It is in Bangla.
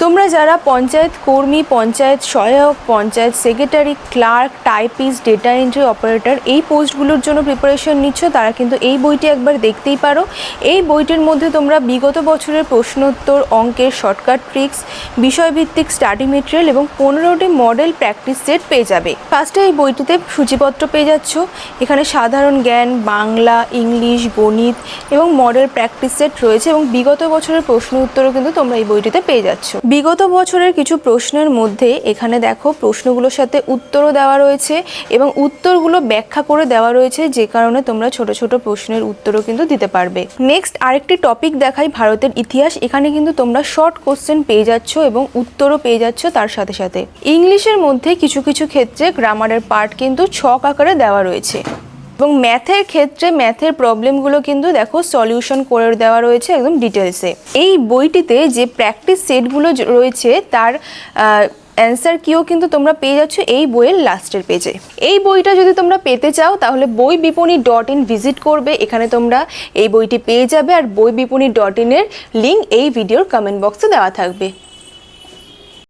তোমরা যারা পঞ্চায়েত কর্মী, পঞ্চায়েত সহায়ক, panchayat secretary, clerk, typist, data entry operator এই পোস্টগুলোর জন্য প্রিপারেশন নিচ্ছ, তারা কিন্তু এই বইটি একবার দেখতেই পারো। এই বইটির মধ্যে তোমরা বিগত বছরের প্রশ্নোত্তর, অঙ্কের শর্টকাট ট্রিক্স, বিষয়ভিত্তিক স্টাডি মেটেরিয়াল এবং 15টি মডেল প্র্যাকটিস সেট পেয়ে যাবে। ফার্স্টে এই বইটিতে সূচিপত্র পেয়ে যাচ্ছ। এখানে সাধারণ জ্ঞান, বাংলা, ইংলিশ, গণিত এবং মডেল প্র্যাকটিস সেট রয়েছে এবং বিগত বছরের প্রশ্ন উত্তরও কিন্তু তোমরা এই বইটিতে পেয়ে যাচ্ছ। বিগত বছরের কিছু প্রশ্নের মধ্যে এখানে দেখো প্রশ্নগুলোর সাথে উত্তরও দেওয়া রয়েছে এবং উত্তরগুলো ব্যাখ্যা করে দেওয়া রয়েছে, যে কারণে তোমরা ছোট ছোট প্রশ্নের উত্তরও কিন্তু দিতে পারবে। নেক্সট আরেকটি টপিক দেখাই, ভারতের ইতিহাস। এখানে কিন্তু তোমরা শর্ট কোশ্চেন পেয়ে যাচ্ছ এবং উত্তরও পেয়ে যাচ্ছ তার সাথে সাথে। ইংলিশের মধ্যে কিছু কিছু ক্ষেত্রে গ্রামারের পার্ট কিন্তু ছক আকারে দেওয়া রয়েছে এবং ম্যাথের ক্ষেত্রে ম্যাথের প্রবলেমগুলো কিন্তু দেখো সলিউশন করে দেওয়া রয়েছে একদম ডিটেলসে। এই বইটিতে যে প্র্যাকটিস সেটগুলো রয়েছে তার অ্যান্সার কিও কিন্তু তোমরা পেয়ে যাচ্ছ এই বইয়ের লাস্টের পেজে। এই বইটা যদি তোমরা পেতে চাও তাহলে boibipooni.in ভিজিট করবে, এখানে তোমরা এই বইটি পেয়ে যাবে। আর boibipooni.in এর লিঙ্ক এই ভিডিওর কমেন্ট বক্সে দেওয়া থাকবে।